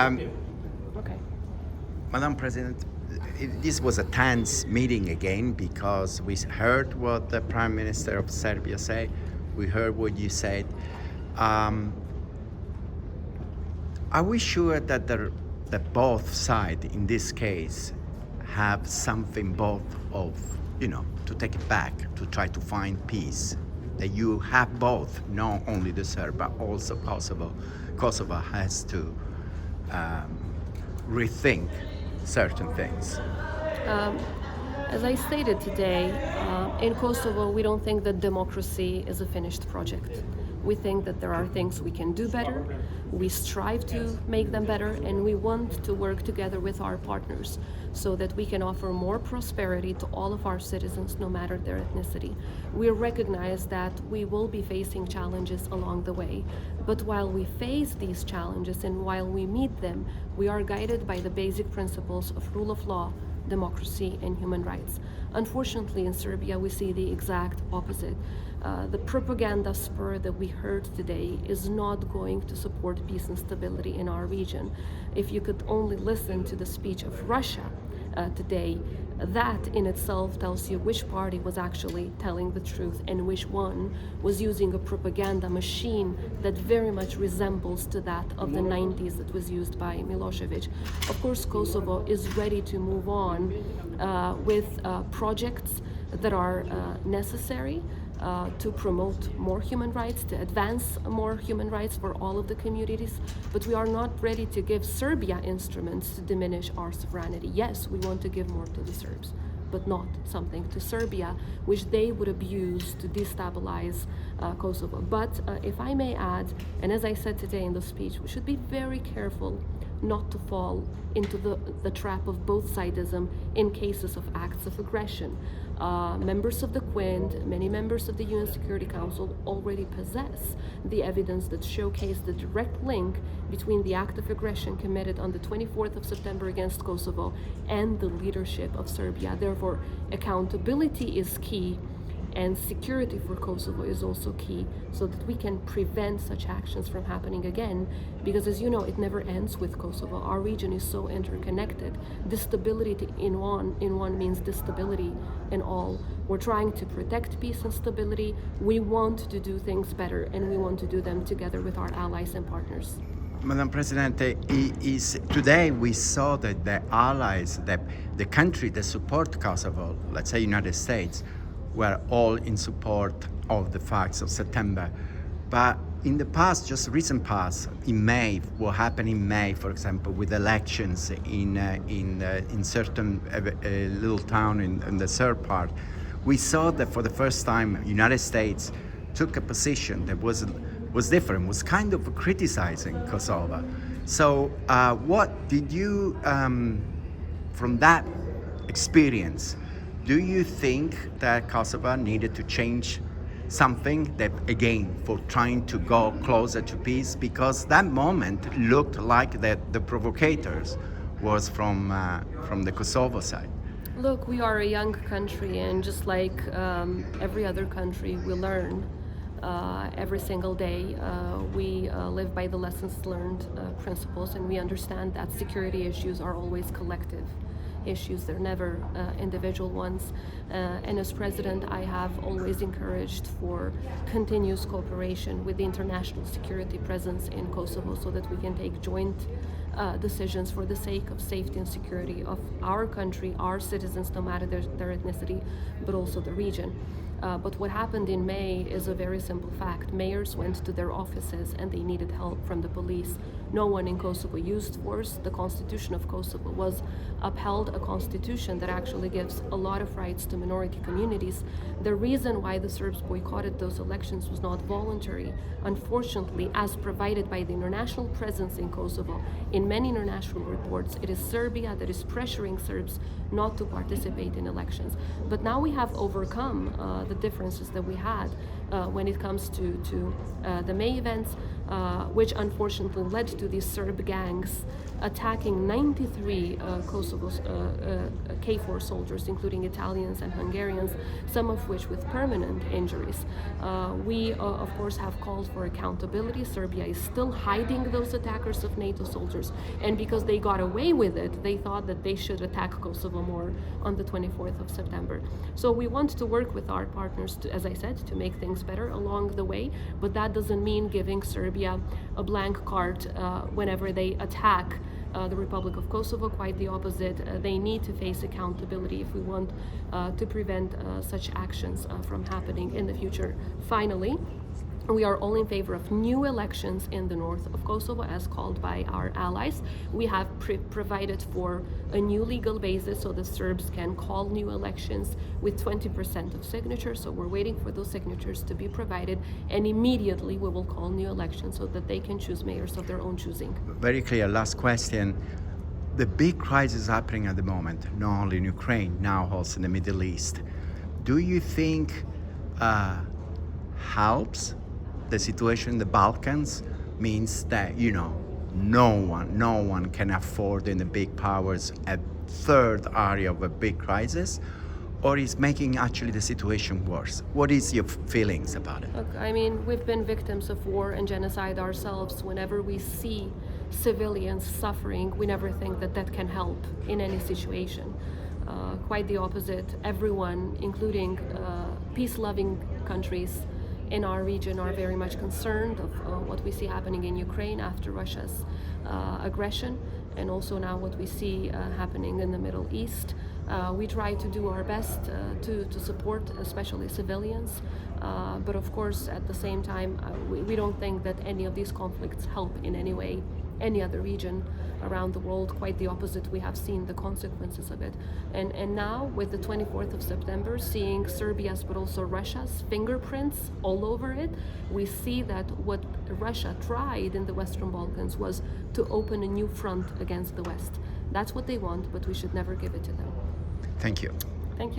Okay. Madam President, this was a tense meeting again because we heard what the Prime Minister of Serbia said. We heard what you said. Are we sure that that both sides in this case have something both of, to take it back, to try to find peace? That you have both, not only the Serb, but also Kosovo. Kosovo has to rethink certain things. As I stated today, in Kosovo, we don't think that democracy is a finished project. We think that there are things we can do better, we strive to make them better, and we want to work together with our partners so that we can offer more prosperity to all of our citizens, no matter their ethnicity. We recognize that we will be facing challenges along the way, but while we face these challenges and while we meet them, we are guided by the basic principles of rule of law, democracy, and human rights. Unfortunately, in Serbia, we see the exact opposite. The propaganda spur that we heard today is not going to support peace and stability in our region. If you could only listen to the speech of Russia today, that in itself tells you which party was actually telling the truth and which one was using a propaganda machine that very much resembles to that of the 90s that was used by Milosevic. Of course, Kosovo is ready to move on with projects that are necessary to promote more human rights, to advance more human rights for all of the communities, but we are not ready to give Serbia instruments to diminish our sovereignty. Yes, we want to give more to the Serbs, but not something to Serbia which they would abuse to destabilize Kosovo. But if I may add, and as I said today in the speech, we should be very careful not to fall into the trap of both-sidism in cases of acts of aggression. Members of the Quint, many members of the UN Security Council already possess the evidence that showcase the direct link between the act of aggression committed on the 24th of September against Kosovo and the leadership of Serbia. Therefore, accountability is key, and security for Kosovo is also key so that we can prevent such actions from happening again, because as you know, it never ends with Kosovo. Our region is so interconnected. Destability in one means destability in all. We're trying to protect peace and stability. We want to do things better, and we want to do them together with our allies and partners. Madam President, today we saw that the allies, that the country that support Kosovo, let's say United States, were all in support of the facts of September. But in the past, just recent past, in May, what happened in May, for example, with elections in certain little town in the Serb part, we saw that for the first time, United States took a position that was different, was kind of criticizing Kosovo. So what did you, from that experience, do you think that Kosovo needed to change something that, again, for trying to go closer to peace? Because that moment looked like that the provocators was from the Kosovo side. Look, we are a young country, and just like every other country, we learn every single day. We live by the lessons learned principles, and we understand that security issues are always collective issues, they're never individual ones. And as president, I have always encouraged for continuous cooperation with the international security presence in Kosovo so that we can take joint decisions for the sake of safety and security of our country, our citizens, no matter their ethnicity, but also the region. But what happened in May is a very simple fact. Mayors went to their offices and they needed help from the police. No one in Kosovo used force. The constitution of Kosovo was upheld, a constitution that actually gives a lot of rights to minority communities. The reason why the Serbs boycotted those elections was not voluntary. Unfortunately, as provided by the international presence in Kosovo, in many international reports, it is Serbia that is pressuring Serbs not to participate in elections. But now we have overcome the differences that we had when it comes to the May events, which unfortunately led to these Serb gangs attacking 93 Kosovo's KFOR soldiers, including Italians and Hungarians, some of which with permanent injuries. We, of course, have called for accountability. Serbia is still hiding those attackers of NATO soldiers, and because they got away with it, they thought that they should attack Kosovo more on the 24th of September. So we want to work with our partners, to, as I said, to make things better along the way, but that doesn't mean giving Serbia a blank card whenever they attack the Republic of Kosovo. Quite the opposite. They need to face accountability if we want to prevent such actions from happening in the future. Finally, we are all in favor of new elections in the north of Kosovo, as called by our allies. We have provided for a new legal basis so the Serbs can call new elections with 20% of signatures. So we're waiting for those signatures to be provided, and immediately we will call new elections so that they can choose mayors of their own choosing. Very clear. Last question. The big crisis happening at the moment, not only in Ukraine, now also in the Middle East. Do you think helps the situation in the Balkans? Means that, you know, no one can afford in the big powers a third area of a big crisis, or is making actually the situation worse? What is your feelings about it? Look, I mean, we've been victims of war and genocide ourselves. Whenever we see civilians suffering, we never think that that can help in any situation. Quite the opposite. Everyone, including peace-loving countries in our region, are very much concerned of what we see happening in Ukraine after Russia's aggression, and also now what we see happening in the Middle East. We try to do our best to support especially civilians, but of course at the same time we don't think that any of these conflicts help in any way any other region around the world. Quite the opposite. We have seen the consequences of it. And now with the 24th of September, seeing Serbia's but also Russia's fingerprints all over it, we see that what Russia tried in the Western Balkans was to open a new front against the West. That's what they want, but we should never give it to them. Thank you.